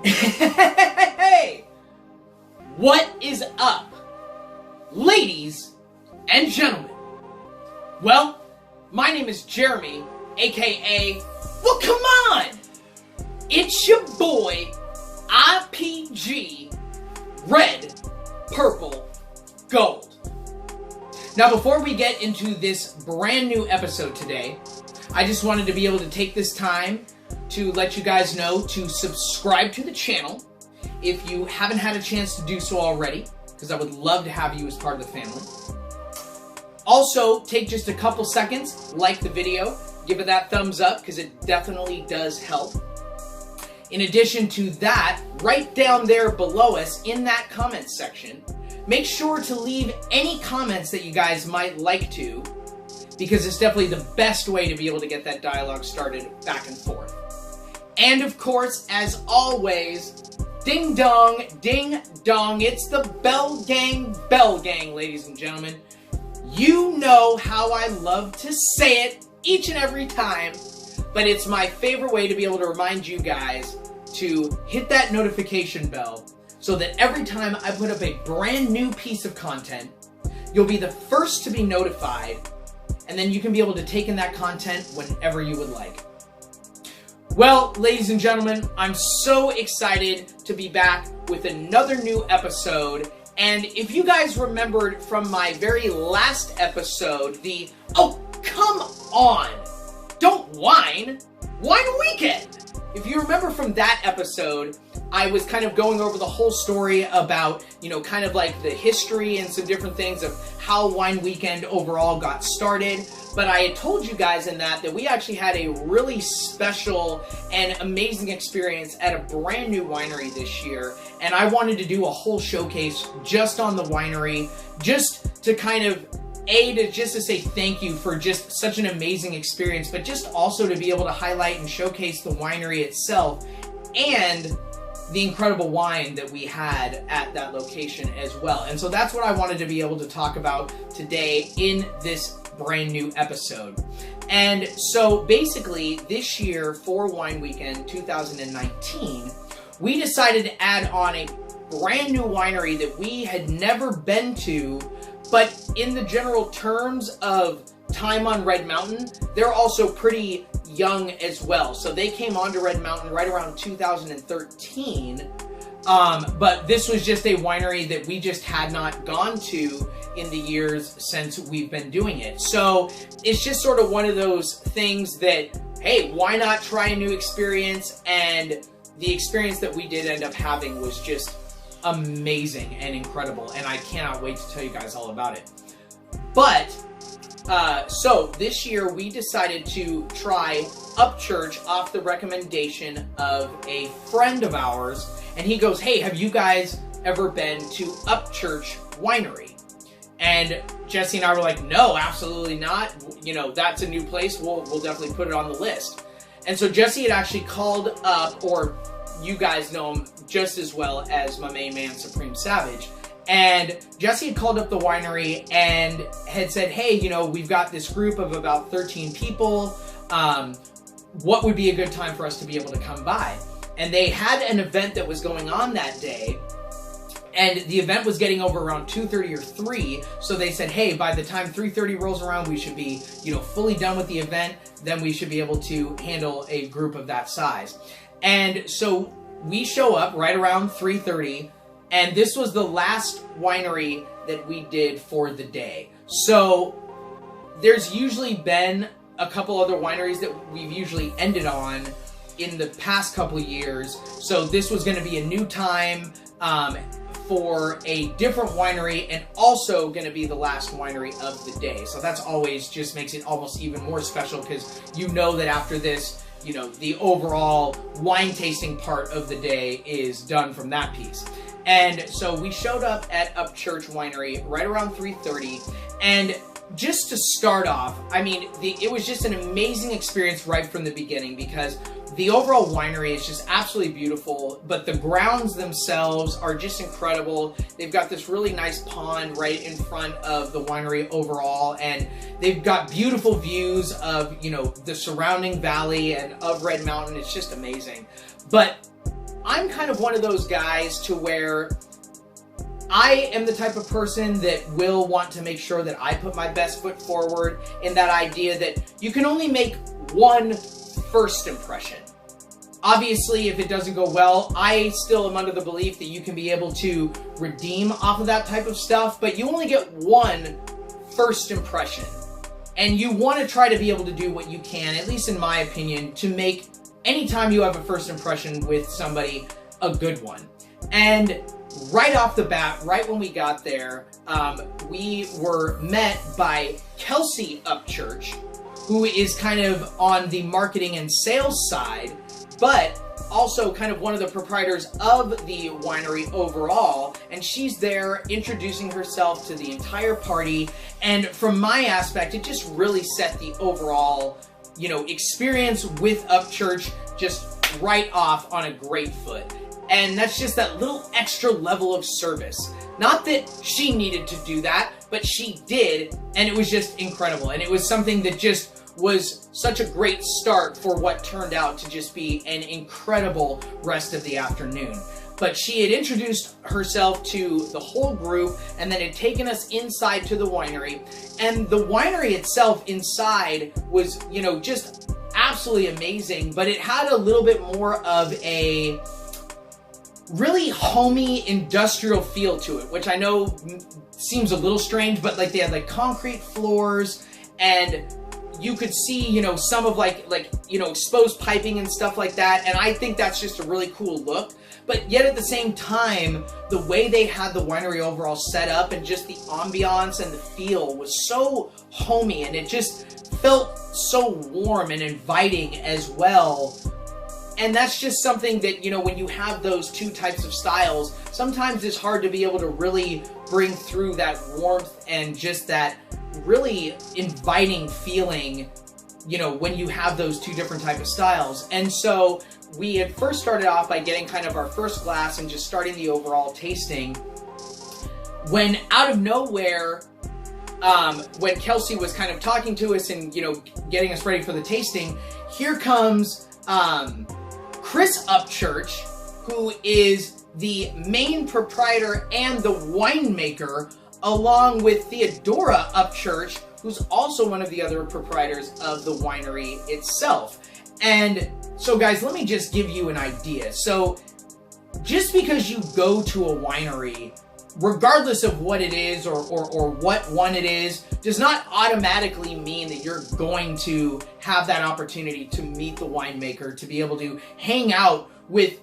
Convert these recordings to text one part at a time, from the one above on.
Hey! What is up, ladies and gentlemen? Well, my name is Jeremy, aka, well, come on! It's your boy, IPG, Red, Purple, Gold. Now, before we get into this brand new episode today, I just wanted to be able to take this time to let you guys know to subscribe to the channel if you haven't had a chance to do so already, because I would love to have you as part of the family. Also, take just a couple seconds, like the video, give it that thumbs up, because it definitely does help. In addition to that, right down there below us in that comment section, make sure to leave any comments that you guys might like to, because it's definitely the best way to be able to get that dialogue started back and forth. And of course, as always, ding dong, it's the Bell Gang, ladies and gentlemen. You know how I love to say it each and every time, but it's my favorite way to be able to remind you guys to hit that notification bell so that every time I put up a brand new piece of content, you'll be the first to be notified, and then you can be able to take in that content whenever you would like. Well, ladies and gentlemen, I'm so excited to be back with another new episode. And if you guys remembered from my very last episode, oh, come on, don't whine, Wine Weekend. If you remember from that episode, I was kind of going over the whole story about, kind of like the history and some different things of how Wine Weekend overall got started. But I had told you guys in that we actually had a really special and amazing experience at a brand new winery this year. And I wanted to do a whole showcase just on the winery, just to kind of just to say thank you for just such an amazing experience, but just also to be able to highlight and showcase the winery itself and the incredible wine that we had at that location as well. And so that's what I wanted to be able to talk about today in this brand new episode. And so basically this year for Wine Weekend 2019, we decided to add on a brand new winery that we had never been to, but in the general terms of time on Red Mountain, they're also pretty young as well. So they came onto Red Mountain right around 2013, but this was just a winery that we just had not gone to in the years since we've been doing it. So it's just sort of one of those things that, hey, why not try a new experience? And the experience that we did end up having was just amazing and incredible, and I cannot wait to tell you guys all about it. But so this year we decided to try Upchurch off the recommendation of a friend of ours, and he goes, hey, have you guys ever been to Upchurch Winery? And Jesse and I were like, no, absolutely not. That's a new place. We'll definitely put it on the list. And so Jesse had actually called up, or you guys know him just as well as my main man, Supreme Savage. And Jesse had called up the winery and had said, hey, we've got this group of about 13 people. What would be a good time for us to be able to come by? And they had an event that was going on that day. And the event was getting over around 2:30 or 3. So they said, hey, by the time 3:30 rolls around, we should be, fully done with the event. Then we should be able to handle a group of that size. And so we show up right around 3:30, and this was the last winery that we did for the day. So there's usually been a couple other wineries that we've usually ended on in the past couple of years. So this was going to be a new time for a different winery, and also going to be the last winery of the day. So that's always just makes it almost even more special, because that after this, the overall wine tasting part of the day is done from that piece. And so we showed up at Upchurch Winery right around 3:30, and just to start off, it was just an amazing experience right from the beginning, because the overall winery is just absolutely beautiful, but the grounds themselves are just incredible. They've got this really nice pond right in front of the winery overall, and they've got beautiful views of, the surrounding valley and of Red Mountain. It's just amazing. But I'm kind of one of those guys to where I am the type of person that will want to make sure that I put my best foot forward, in that idea that you can only make one first impression. Obviously, if it doesn't go well, I still am under the belief that you can be able to redeem off of that type of stuff, but you only get one first impression. And you want to try to be able to do what you can, at least in my opinion, to make any time you have a first impression with somebody a good one. And right off the bat, right when we got there, we were met by Kelsey Upchurch, who is kind of on the marketing and sales side, but also kind of one of the proprietors of the winery overall, and she's there introducing herself to the entire party, and from my aspect, it just really set the overall, you know, experience with Upchurch just right off on a great foot. And that's just that little extra level of service. Not that she needed to do that, but she did, and it was just incredible. And it was something that just was such a great start for what turned out to just be an incredible rest of the afternoon. But she had introduced herself to the whole group and then had taken us inside to the winery. And the winery itself inside was, you know, just absolutely amazing, but it had a little bit more of a really homey industrial feel to it, which I know seems a little strange, but like they had like concrete floors, and you could see, you know, some of like you know, exposed piping and stuff like that, and I think that's just a really cool look. But yet at the same time, the way they had the winery overall set up and just the ambiance and the feel was so homey, and it just felt so warm and inviting as well. And that's just something that, you know, when you have those two types of styles, sometimes it's hard to be able to really bring through that warmth and just that really inviting feeling, you know, when you have those two different type of styles. And so we had first started off by getting kind of our first glass and just starting the overall tasting, when out of nowhere, when Kelsey was kind of talking to us and, you know, getting us ready for the tasting, here comes Chris Upchurch, who is the main proprietor and the winemaker, along with Theodora Upchurch, who's also one of the other proprietors of the winery itself. And so guys, let me just give you an idea. So just because you go to a winery, regardless of what it is or what one it is, does not automatically mean that you're going to have that opportunity to meet the winemaker, to be able to hang out with,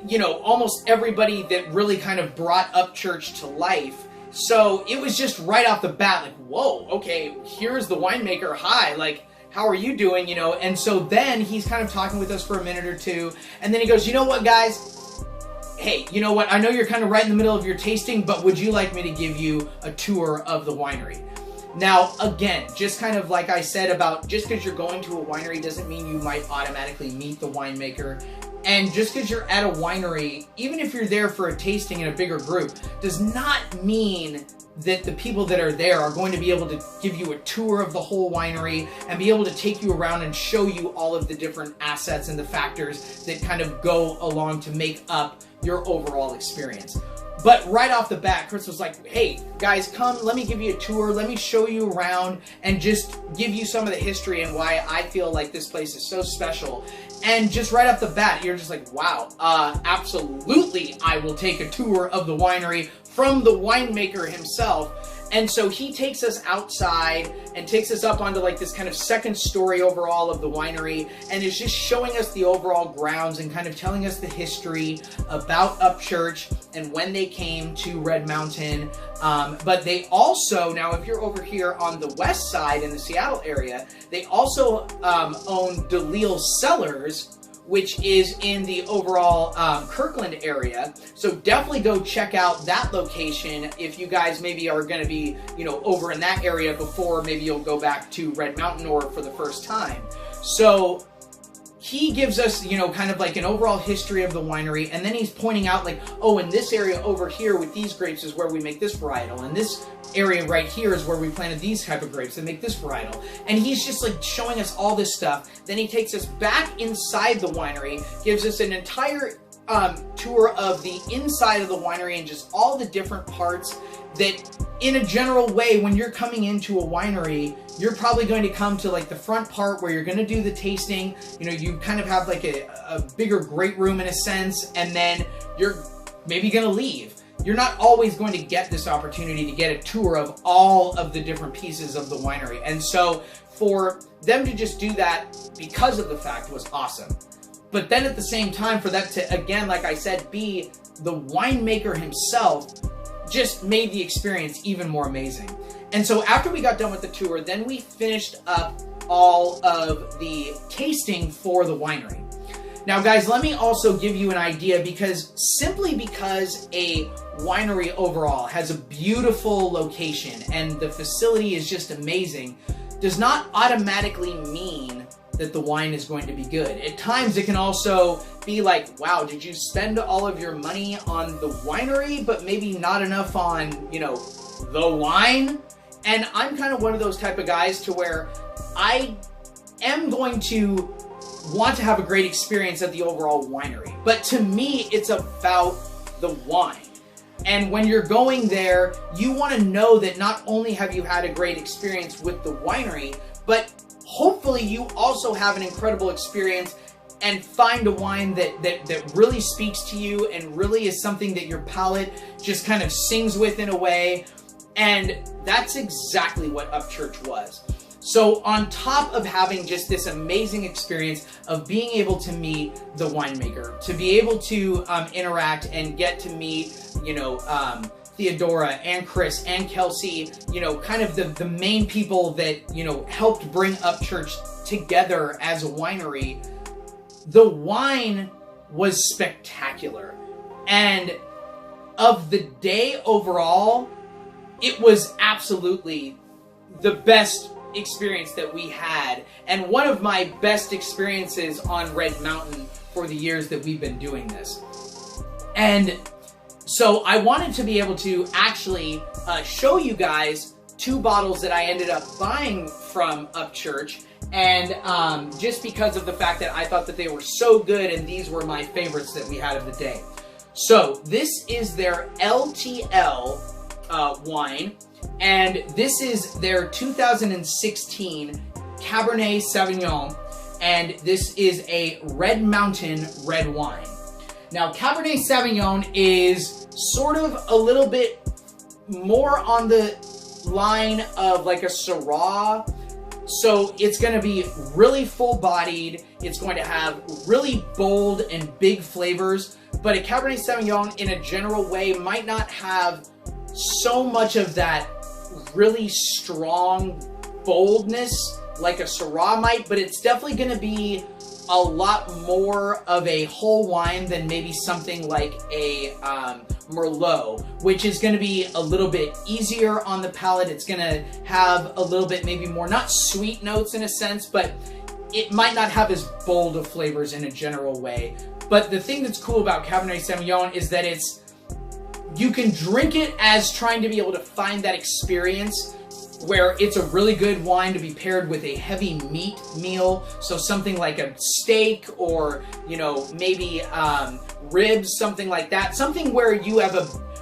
you know, almost everybody that really kind of brought Upchurch to life. So it was just right off the bat, like, whoa, okay, here's the winemaker, hi, like, how are you doing, you know? And so then he's kind of talking with us for a minute or two, and then he goes, you know what, guys? Hey, you know what, I know you're kind of right in the middle of your tasting, but would you like me to give you a tour of the winery? Now, again, just kind of like I said about just because you're going to a winery doesn't mean you might automatically meet the winemaker. And just because you're at a winery, even if you're there for a tasting in a bigger group, does not mean that the people that are there are going to be able to give you a tour of the whole winery and be able to take you around and show you all of the different assets and the factors that kind of go along to make up your overall experience. But right off the bat, Chris was like, hey, guys, come, let me give you a tour, let me show you around, and just give you some of the history and why I feel like this place is so special. And just right off the bat, you're just like, wow, absolutely, I will take a tour of the winery from the winemaker himself. And so he takes us outside and takes us up onto like this kind of second story overall of the winery, and is just showing us the overall grounds and kind of telling us the history about Upchurch and when they came to Red Mountain. But they also, now if you're over here on the west side in the Seattle area, they also own DeLille Cellars, which is in the overall Kirkland area. So definitely go check out that location if you guys maybe are going to be, you know, over in that area before maybe you'll go back to Red Mountain or for the first time. So he gives us, you know, kind of like an overall history of the winery, and then he's pointing out like, oh, in this area over here with these grapes is where we make this varietal, and this area right here is where we planted these type of grapes that make this varietal. And he's just like showing us all this stuff. Then he takes us back inside the winery, gives us an entire tour of the inside of the winery and just all the different parts that, in a general way, when you're coming into a winery, you're probably going to come to like the front part where you're going to do the tasting. You know, you kind of have like a bigger great room in a sense, and then you're maybe going to leave. You're not always going to get this opportunity to get a tour of all of the different pieces of the winery. And so for them to just do that because of the fact was awesome. But then at the same time, for that to, again, like I said, be the winemaker himself, just made the experience even more amazing. And so after we got done with the tour, then we finished up all of the tasting for the winery. Now guys, let me also give you an idea, because simply because a winery overall has a beautiful location and the facility is just amazing, does not automatically mean that the wine is going to be good. At times it can also be like, wow, did you spend all of your money on the winery, but maybe not enough on, you know, the wine? And I'm kind of one of those type of guys to where I am going to want to have a great experience at the overall winery. But to me, it's about the wine. And when you're going there, you want to know that not only have you had a great experience with the winery, but hopefully you also have an incredible experience and find a wine that really speaks to you and really is something that your palate just kind of sings with in a way. And that's exactly what Upchurch was. So on top of having just this amazing experience of being able to meet the winemaker, to be able to interact and get to meet, you know, Theodora and Chris and Kelsey, you know, kind of the main people that, you know, helped bring Upchurch together as a winery, the wine was spectacular. And of the day overall, it was absolutely the best experience that we had, and one of my best experiences on Red Mountain for the years that we've been doing this. And so I wanted to be able to actually show you guys 2 bottles that I ended up buying from Upchurch, and just because of the fact that I thought that they were so good, and these were my favorites that we had of the day. So this is their LTL wine, and this is their 2016 Cabernet Sauvignon, and this is a Red Mountain red wine. Now, Cabernet Sauvignon is sort of a little bit more on the line of like a Syrah, so it's going to be really full-bodied, it's going to have really bold and big flavors, but a Cabernet Sauvignon in a general way might not have so much of that really strong boldness like a Syrah might, but it's definitely going to be a lot more of a whole wine than maybe something like a Merlot, which is going to be a little bit easier on the palate. It's going to have a little bit maybe more, not sweet notes in a sense, but it might not have as bold of flavors in a general way. But the thing that's cool about Cabernet Sauvignon is that you can drink it as trying to be able to find that experience where it's a really good wine to be paired with a heavy meat meal. So something like a steak, or, you know, maybe ribs, something like that. Something where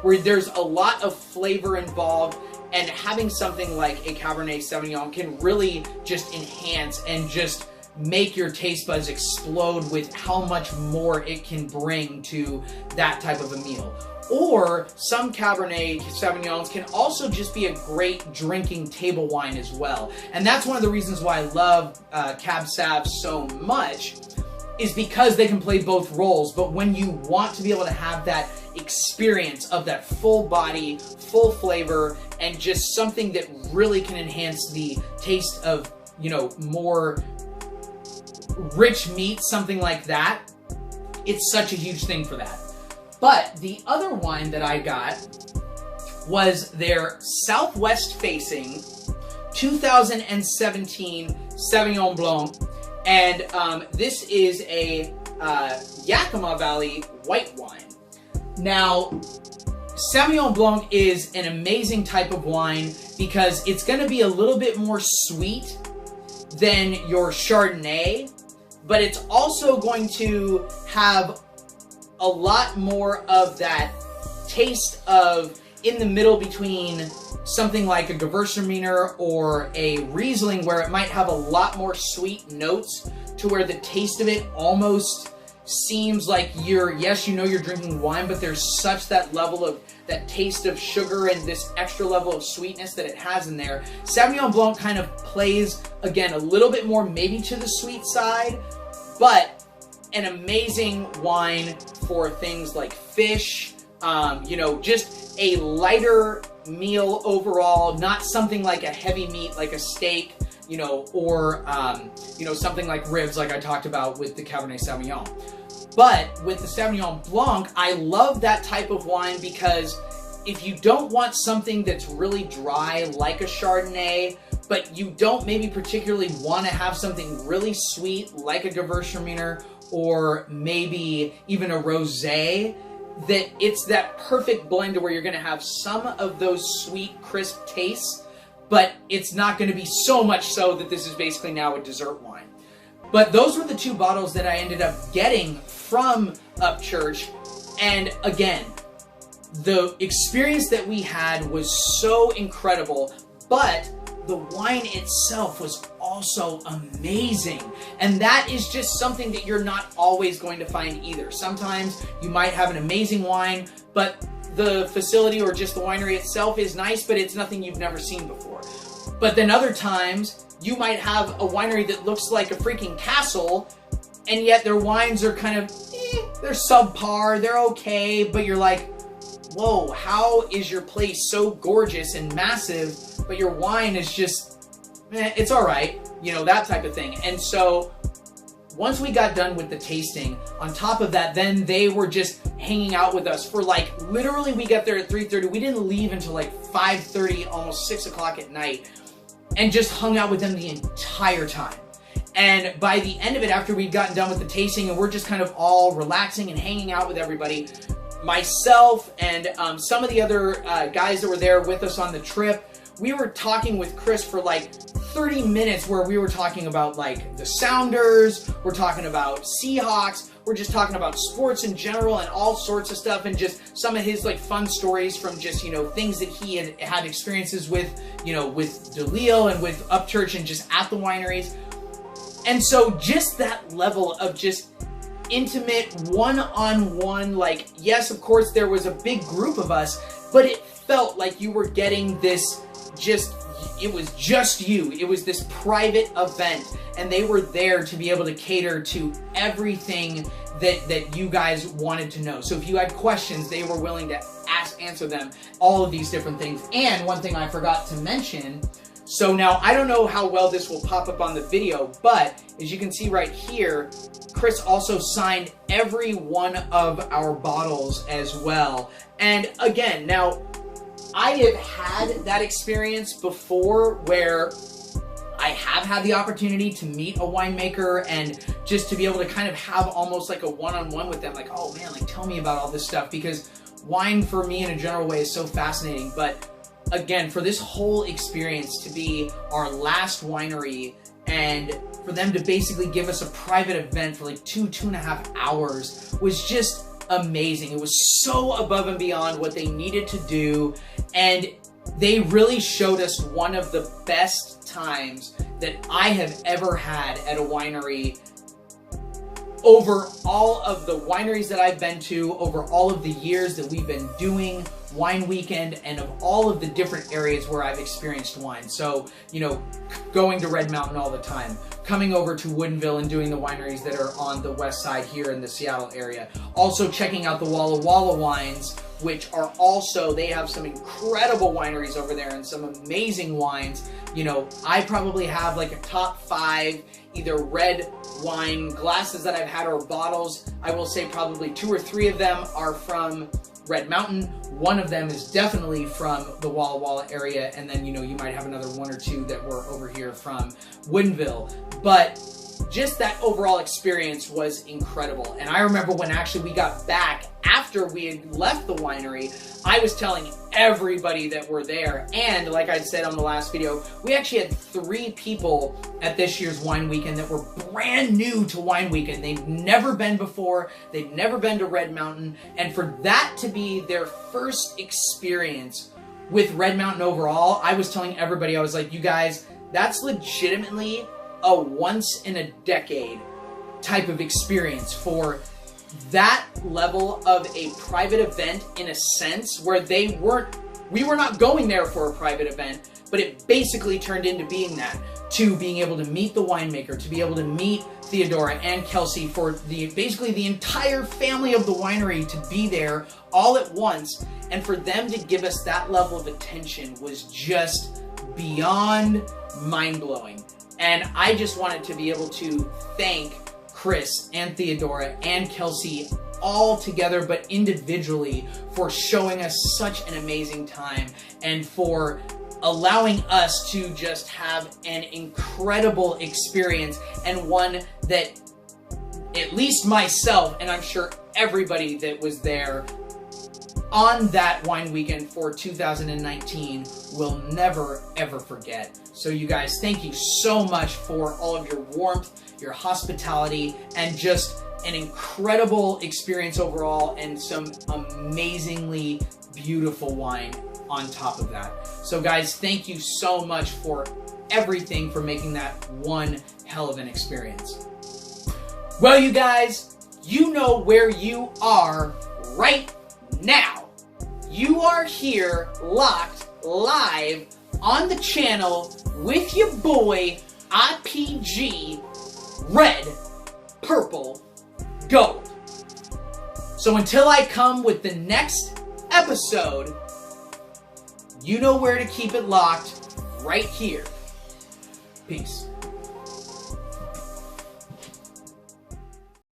where there's a lot of flavor involved, and having something like a Cabernet Sauvignon can really just enhance and just make your taste buds explode with how much more it can bring to that type of a meal. Or some Cabernet Sauvignons can also just be a great drinking table wine as well. And that's one of the reasons why I love Cab Sav so much, is because they can play both roles. But when you want to be able to have that experience of that full body, full flavor, and just something that really can enhance the taste of, you know, more rich meat, something like that, it's such a huge thing for that. But the other wine that I got was their southwest-facing 2017 Sauvignon Blanc, and this is a Yakima Valley white wine. Now, Sauvignon Blanc is an amazing type of wine because it's going to be a little bit more sweet than your Chardonnay, but it's also going to have a lot more of that taste of in the middle between something like a Gewürztraminer or a Riesling, where it might have a lot more sweet notes to where the taste of it almost seems like yes, you know you're drinking wine, but there's such that level of that taste of sugar and this extra level of sweetness that it has in there. Sauvignon Blanc kind of plays, again, a little bit more maybe to the sweet side, but an amazing wine for things like fish, you know, just a lighter meal overall, not something like a heavy meat like a steak, you know, or you know, something like ribs like I talked about with the Cabernet Sauvignon. But with the Sauvignon Blanc, I love that type of wine because if you don't want something that's really dry like a Chardonnay, but you don't maybe particularly want to have something really sweet like a Gewürztraminer or maybe even a rosé, that it's that perfect blend where you're going to have some of those sweet, crisp tastes, but it's not going to be so much so that this is basically now a dessert wine. But those were the two bottles that I ended up getting from Upchurch, and again, the experience that we had was so incredible, but the wine itself was also amazing. And that is just something that you're not always going to find either. Sometimes you might have an amazing wine, but the facility or just the winery itself is nice, but it's nothing you've never seen before. But then other times, you might have a winery that looks like a freaking castle, and yet their wines are kind of, they're subpar, they're okay, but you're like, whoa, how is your place so gorgeous and massive, but your wine is just, it's all right, you know, that type of thing. And so once we got done with the tasting, on top of that, then they were just hanging out with us for like, literally we got there at 3:30. We didn't leave until like 5:30, almost 6 o'clock at night, and just hung out with them the entire time. And by the end of it, after we'd gotten done with the tasting and we're just kind of all relaxing and hanging out with everybody, myself and some of the other guys that were there with us on the trip, we were talking with Chris for like 30 minutes where we were talking about like the Sounders, we're talking about Seahawks, we're just talking about sports in general and all sorts of stuff, and just some of his like fun stories from just, you know, things that he had experiences with, you know, with DeLille and with Upchurch and just at the wineries. And so just that level of just intimate one-on-one, like, yes, of course there was a big group of us, but it felt like you were getting this just, it was just you. It was this private event, and they were there to be able to cater to everything that you guys wanted to know. So if you had questions, they were willing to answer them, all of these different things. And one thing I forgot to mention, so now I don't know how well this will pop up on the video, but as you can see right here, Chris also signed every one of our bottles as well. And again, now I have had that experience before where I have had the opportunity to meet a winemaker and just to be able to kind of have almost like a one-on-one with them, like, oh man, like tell me about all this stuff, because wine for me in a general way is so fascinating. But again, for this whole experience to be our last winery and for them to basically give us a private event for like 2.5 hours was just amazing. It was so above and beyond what they needed to do, and they really showed us one of the best times that I have ever had at a winery over all of the wineries that I've been to, over all of the years that we've been doing Wine Weekend, and of all of the different areas where I've experienced wine. So, you know, going to Red Mountain all the time, coming over to Woodinville and doing the wineries that are on the west side here in the Seattle area. Also checking out the Walla Walla wines, which are also, they have some incredible wineries over there and some amazing wines. You know, I probably have like a top 5 either red wine glasses that I've had or bottles. I will say probably 2 or 3 of them are from Red Mountain. One of them is definitely from the Walla Walla area, and then, you know, you might have another 1 or 2 that were over here from Woodinville. But just that overall experience was incredible. And I remember when actually we got back after we had left the winery, I was telling everybody that were there, and like I said on the last video, we actually had 3 people at this year's wine weekend that were brand new to wine weekend. They'd never been before, they'd never been to Red Mountain, and for that to be their first experience with Red Mountain overall, I was telling everybody, I was like, you guys, that's legitimately a once in a decade type of experience for that level of a private event, in a sense, where we were not going there for a private event, but it basically turned into being that, to being able to meet the winemaker, to be able to meet Theodora and Kelsey, for basically the entire family of the winery to be there all at once, and for them to give us that level of attention was just beyond mind-blowing. And I just wanted to be able to thank Chris and Theodora and Kelsey all together, but individually, for showing us such an amazing time and for allowing us to just have an incredible experience, and one that at least myself, and I'm sure everybody that was there on that wine weekend for 2019 will never ever forget. So you guys, thank you so much for all of your warmth, your hospitality, and just an incredible experience overall, and some amazingly beautiful wine on top of that. So guys, thank you so much for everything, for making that one hell of an experience. Well, you guys, you know where you are right now. You are here, locked, live, on the channel, with your boy, IPG, Red, Purple, Gold. So until I come with the next episode, you know where to keep it locked, right here. Peace.